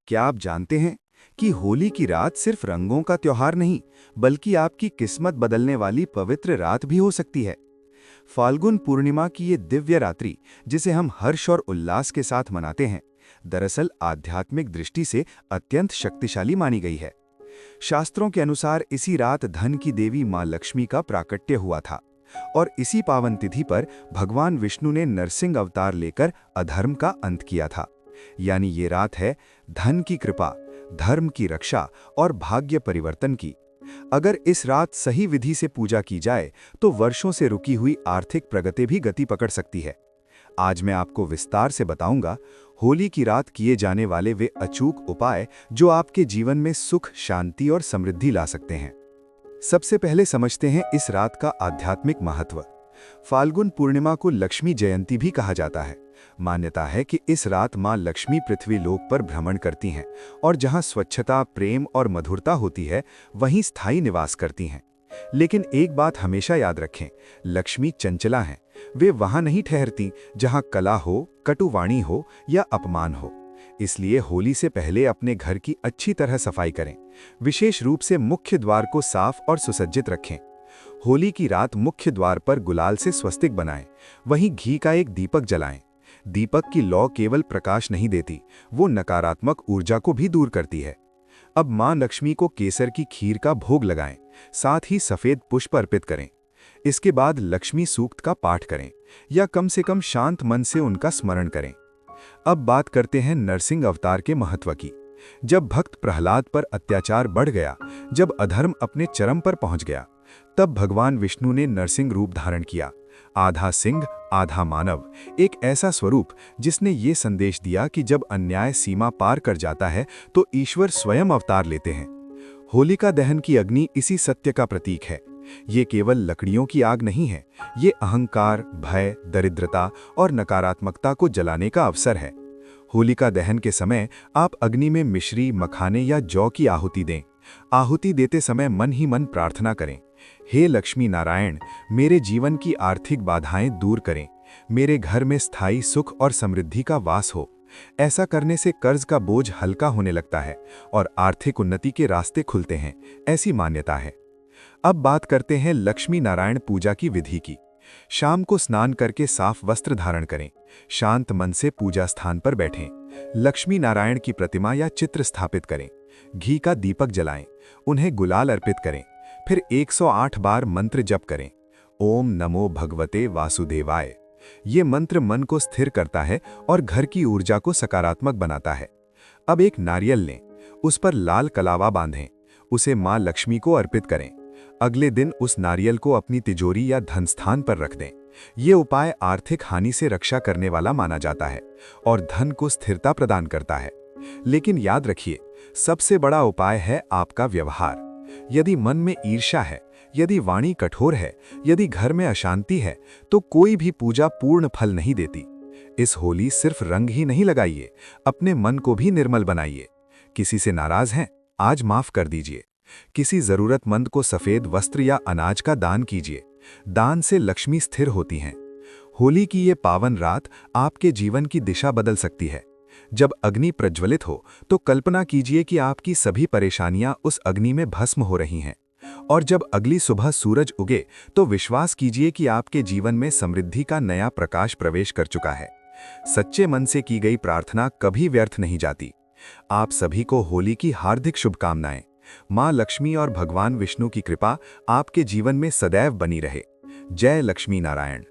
क्या आप जानते हैं कि होली की रात सिर्फ रंगों का त्योहार नहीं, बल्कि आपकी किस्मत बदलने वाली पवित्र रात भी हो सकती है। फाल्गुन पूर्णिमा की ये दिव्य रात्रि, जिसे हम हर्ष और उल्लास के साथ मनाते हैं, दरअसल आध्यात्मिक दृष्टि से अत्यंत शक्तिशाली मानी गई है। शास्त्रों के अनुसार इसी रात धन की देवी मां लक्ष्मी का प्राकट्य हुआ था और इसी पावन तिथि पर भगवान विष्णु ने नरसिंह अवतार लेकर अधर्म का अंत किया था। यानी ये रात है धन की कृपा, धर्म की रक्षा और भाग्य परिवर्तन की। अगर इस रात सही विधि से पूजा की जाए तो वर्षों से रुकी हुई आर्थिक प्रगति भी गति पकड़ सकती है। आज मैं आपको विस्तार से बताऊंगा होली की रात किए जाने वाले वे अचूक उपाय जो आपके जीवन में सुख, शांति और समृद्धि ला सकते हैं। सबसे पहले समझते हैं इस रात का आध्यात्मिक महत्व। फाल्गुन पूर्णिमा को लक्ष्मी जयंती भी कहा जाता है। मान्यता है कि इस रात मां लक्ष्मी पृथ्वी लोक पर भ्रमण करती हैं और जहां स्वच्छता, प्रेम और मधुरता होती है, वहीं स्थायी निवास करती हैं। लेकिन एक बात हमेशा याद रखें, लक्ष्मी चंचला हैं। वे वहां नहीं ठहरती जहां कला हो, कटुवाणी हो या अपमान हो। इसलिए होली से पहले अपने घर की अच्छी तरह सफाई करें। विशेष रूप से मुख्य द्वार को साफ और सुसज्जित रखें। होली की रात मुख्य द्वार पर गुलाल से स्वस्तिक बनाएं, वहीं घी का एक दीपक जलाएं। दीपक की लौ केवल प्रकाश नहीं देती, वो नकारात्मक ऊर्जा को भी दूर करती है। अब मां लक्ष्मी को केसर की खीर का भोग लगाएं, साथ ही सफेद पुष्प अर्पित करें। इसके बाद लक्ष्मी सूक्त का पाठ करें या कम से कम शांत मन से उनका स्मरण करें। अब बात करते हैं नरसिंह अवतार के महत्व की। जब भक्त प्रहलाद पर अत्याचार बढ़ गया, जब अधर्म अपने चरम पर पहुंच गया, तब भगवान विष्णु ने नरसिंह रूप धारण किया। आधा सिंह आधा मानव, एक ऐसा स्वरूप जिसने ये संदेश दिया कि जब अन्याय सीमा पार कर जाता है तो ईश्वर स्वयं अवतार लेते हैं। होलिका दहन की अग्नि इसी सत्य का प्रतीक है। ये केवल लकड़ियों की आग नहीं है, ये अहंकार, भय, दरिद्रता और नकारात्मकता को जलाने का अवसर है। होलिका दहन के समय आप अग्नि में मिश्री, मखाने या जौ की आहुति दें। आहुति देते समय मन ही मन प्रार्थना करें, हे लक्ष्मी नारायण, मेरे जीवन की आर्थिक बाधाएं दूर करें, मेरे घर में स्थायी सुख और समृद्धि का वास हो। ऐसा करने से कर्ज का बोझ हल्का होने लगता है और आर्थिक उन्नति के रास्ते खुलते हैं, ऐसी मान्यता है। अब बात करते हैं लक्ष्मी नारायण पूजा की विधि की। शाम को स्नान करके साफ वस्त्र धारण करें। शांत मन से पूजा स्थान पर बैठें। लक्ष्मी नारायण की प्रतिमा या चित्र स्थापित करें। घी का दीपक जलाएं, उन्हें गुलाल अर्पित करें। फिर 108 बार मंत्र जप करें। ओम नमो भगवते वासुदेवाय। ये मंत्र मन को स्थिर करता है और घर की ऊर्जा को सकारात्मक बनाता है। अब एक नारियल लें, उस पर लाल कलावा बांधें, उसे मां लक्ष्मी को अर्पित करें। अगले दिन उस नारियल को अपनी तिजोरी या धन स्थान पर रख दें। ये उपाय आर्थिक हानि से रक्षा करने वाला माना जाता है और धन को स्थिरता प्रदान करता है। लेकिन याद रखिए, सबसे बड़ा उपाय है आपका व्यवहार। यदि मन में ईर्ष्या है, यदि वाणी कठोर है, यदि घर में अशांति है, तो कोई भी पूजा पूर्ण फल नहीं देती। इस होली सिर्फ रंग ही नहीं लगाइए, अपने मन को भी निर्मल बनाइए। किसी से नाराज हैं, आज माफ कर दीजिए। किसी जरूरतमंद को सफेद वस्त्र या अनाज का दान कीजिए। दान से लक्ष्मी स्थिर होती हैं। होली की ये पावन रात आपके जीवन की दिशा बदल सकती है। जब अग्नि प्रज्वलित हो तो कल्पना कीजिए कि आपकी सभी परेशानियां उस अग्नि में भस्म हो रही हैं। और जब अगली सुबह सूरज उगे तो विश्वास कीजिए कि आपके जीवन में समृद्धि का नया प्रकाश प्रवेश कर चुका है। सच्चे मन से की गई प्रार्थना कभी व्यर्थ नहीं जाती। आप सभी को होली की हार्दिक शुभकामनाएं। मां लक्ष्मी और भगवान विष्णु की कृपा आपके जीवन में सदैव बनी रहे। जय लक्ष्मी नारायण।